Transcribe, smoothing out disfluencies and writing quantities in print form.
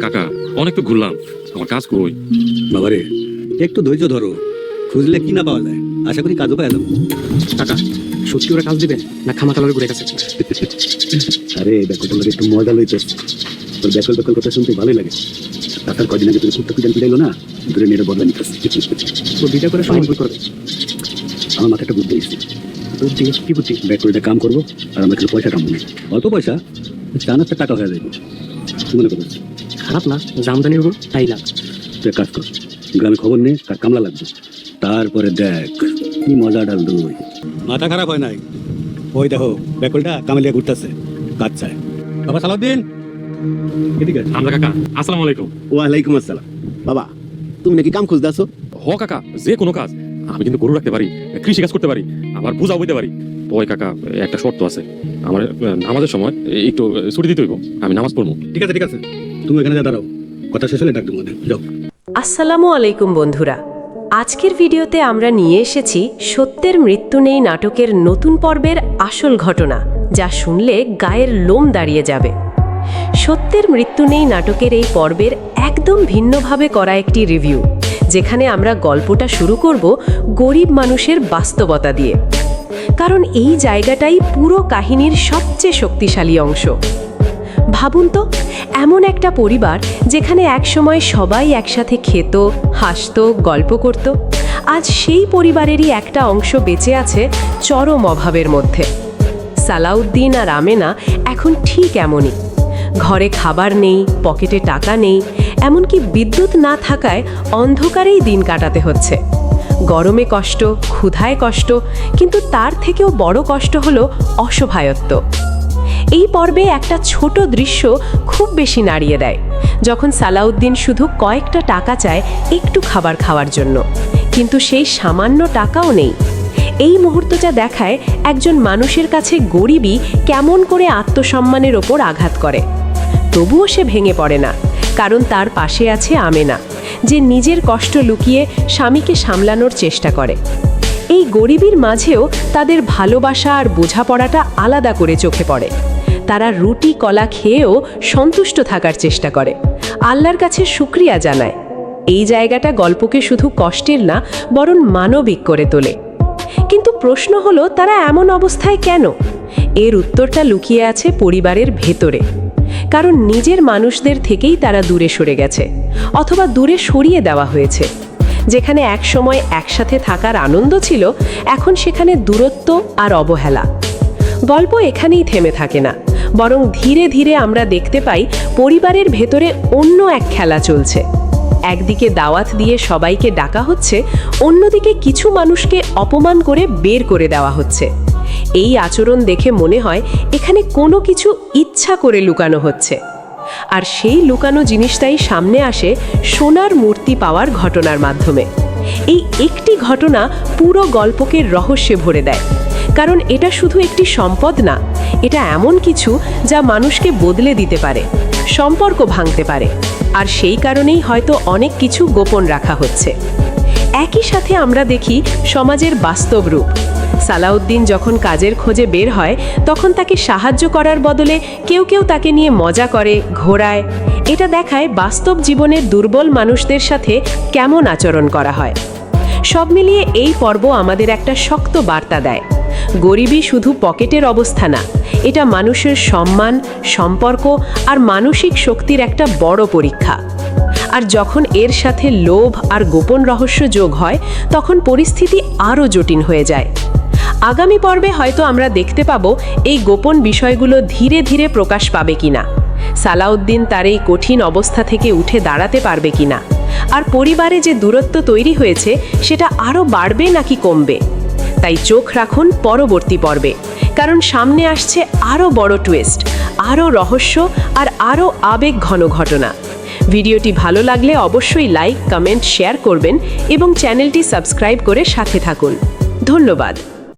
কাকা অনেক তো ঘুরলাম, আমার কাজ কই? বাবারে একটু ধৈর্য ধরো, খুঁজলে কি না পাওয়া যায়, আশা করি কাজও পাওয়া যাবে। কাকা সত্যি ওরা কাজ দিবে না খামাকালার ঘুরে গেছে? আরে ব্যাকলটা লাগে একটু মজা লইতে, তোর ব্যাকল কথা শুনতে ভালোই লাগে। তার কদিন আগে তোর কুত্তা পিটান পিটাইলো না, ধরে মেরে বদলা নিতেছে। তো বিটা করে সময় ভুল করবে। আমার মাথায় একটা বুদ্ধি এসেছে। বুদ্ধি? কি বুদ্ধি? ব্যাকলটা কাম করবো আর আমরা কিছু পয়সা কামবো না। অল্প পয়সা, 4,000 টাকা হয়ে যাবে। কি মনে করিস? খারাপ না, জামদানির উপর তাই লাভ। তুই এক কাজ কর, গ্রামে খবর নে তার কামলা লাগবে, তারপরে দেখ কি মজা ডাল দই। মাথা খারাপ হয় নাই, ওই দেখো ব্যাকলটা কামালিয়া ঘুরতেছে, কাজ চায়। বাবা সালাউদ্দিন এদিকে আয়। আমরা কাকা আসসালামু আলাইকুম। ওয়ালাইকুম আসসালাম। বাবা তুমি নাকি কাম খুঁজতেছো? হ কাকা, যে কোনো কাজ। আমি কিন্তু গরু রাখতে পারি, কৃষি কাজ করতে পারি, আবার বোঝা বইতে পারি। ওই কাকা একটা শর্ত আছে, আমার নামাজের সময় একটু ছুটি দিতে হইব, আমি নামাজ পড়বো। ঠিক আছে ঠিক আছে, তুমি এখানে যা দাঁড়াও, কথা শেষ হলে ডাক দেবো, যাও। আসসালামু আলাইকুম বন্ধুরা, আজকের ভিডিওতে আমরা নিয়ে এসেছি সত্যের মৃত্যু নেই নাটকের নতুন পর্বের আসল ঘটনা, যা শুনলে গায়ের লোম দাঁড়িয়ে যাবে। সত্যের মৃত্যু নেই নাটকের এই পর্বের একদম ভিন্নভাবে করা একটি রিভিউ, যেখানে আমরা গল্পটা শুরু করব গরিব মানুষের বাস্তবতা দিয়ে, কারণ এই জায়গাটাই পুরো কাহিনীর সবচেয়ে শক্তিশালী অংশ। ভাবুন তো, এমন একটা পরিবার যেখানে একসময় সবাই একসাথে খেত, হাসত, গল্প করত, আজ সেই পরিবারেরই একটা অংশ বেঁচে আছে চরম অভাবের মধ্যে। সালাউদ্দিন আর আমেনা এখন ঠিক এমনই। ঘরে খাবার নেই, পকেটে টাকা নেই, এমনকি বিদ্যুৎ না থাকায় অন্ধকারেই দিন কাটাতে হচ্ছে। গরমে কষ্ট, ক্ষুধায় কষ্ট, কিন্তু তার থেকেও বড় কষ্ট হলো অসহায়ত্ব। এই পর্বে একটা ছোট দৃশ্য খুব বেশি নাড়িয়ে দেয়, যখন সালাউদ্দিন শুধু কয়েকটা টাকা চায় একটু খাবার খাওয়ার জন্য, কিন্তু সেই সামান্য টাকাও নেই। এই মুহূর্তটা দেখায় একজন মানুষের কাছে গরিবই কেমন করে আত্মসম্মানের ওপর আঘাত করে। তবুও সে ভেঙে পড়ে না, কারণ তার পাশে আছে আমেনা, যে নিজের কষ্ট লুকিয়ে স্বামীকে সামলানোর চেষ্টা করে। এই গরিবীর মাঝেও তাদের ভালোবাসা আর বোঝাপড়াটা আলাদা করে চোখে পড়ে। তারা রুটি কলা খেয়েও সন্তুষ্ট থাকার চেষ্টা করে, আল্লাহর কাছে শুকরিয়া জানায়। এই জায়গাটা গল্পকে শুধু কষ্টের না, বরং মানবিক করে তোলে। কিন্তু প্রশ্ন হলো, তারা এমন অবস্থায় কেন? এর উত্তরটা লুকিয়ে আছে পরিবারের ভেতরে। কারণ নিজের মানুষদের থেকেই তারা দূরে সরে গেছে, অথবা দূরে সরিয়ে দেওয়া হয়েছে। যেখানে একসময় একসাথে থাকার আনন্দ ছিল, এখন সেখানে দূরত্ব আর অবহেলা। গল্প এখানেই থেমে থাকে না, বরং ধীরে ধীরে আমরা দেখতে পাই পরিবারের ভেতরে অন্য এক খেলা চলছে। একদিকে দাওয়াত দিয়ে সবাইকে ডাকা হচ্ছে, অন্যদিকে কিছু মানুষকে অপমান করে বের করে দেওয়া হচ্ছে। এই আচরণ দেখে মনে হয় এখানে কোনো কিছু ইচ্ছা করে লুকানো হচ্ছে। আর সেই লুকানো জিনিসটাই সামনে আসে সোনার মূর্তি পাওয়ার ঘটনার মাধ্যমে। এই একটি ঘটনা পুরো গল্পকে রহস্যে ভরে দেয়, কারণ এটা শুধু একটি সম্পদ না, এটা এমন কিছু যা মানুষকে বদলে দিতে পারে, সম্পর্ক ভাঙতে পারে। আর সেই কারণেই হয়তো অনেক কিছু গোপন রাখা হচ্ছে। একই সাথে আমরা দেখি সমাজের বাস্তব রূপ। সালাউদ্দিন যখন কাজের খোঁজে বের হয়, তখন তাকে সাহায্য করার বদলে কেউ কেউ তাকে নিয়ে মজা করে, ঘোরায়। এটা দেখায় বাস্তব জীবনের দুর্বল মানুষদের সাথে কেমন আচরণ করা হয়। সব মিলিয়ে এই পর্ব আমাদের একটা শক্ত বার্তা দেয়। গরিবই শুধু পকেটের অবস্থা না, এটা মানুষের সম্মান, সম্পর্ক আর মানসিক শক্তির একটা বড় পরীক্ষা। আর যখন এর সাথে লোভ আর গোপন রহস্য যোগ হয়, তখন পরিস্থিতি আরও জটিল হয়ে যায়। আগামী পর্বে হয়তো আমরা দেখতে পাবো এই গোপন বিষয়গুলো ধীরে ধীরে প্রকাশ পাবে কিনা, সালাউদ্দিন তার এই কঠিন অবস্থা থেকে উঠে দাঁড়াতে পারবে কিনা, আর পরিবারে যে দূরত্ব তৈরি হয়েছে সেটা আরও বাড়বে নাকি কমবে। তাই চোখ রাখুন পরবর্তী পর্বে, কারণ সামনে আসছে আরও বড় টুইস্ট, আরও রহস্য আর আরও আবেগ ঘন ঘটনা। ভিডিওটি ভালো লাগলে অবশ্যই লাইক, কমেন্ট, শেয়ার করবেন এবং চ্যানেলটি সাবস্ক্রাইব করে সাথে থাকুন। ধন্যবাদ।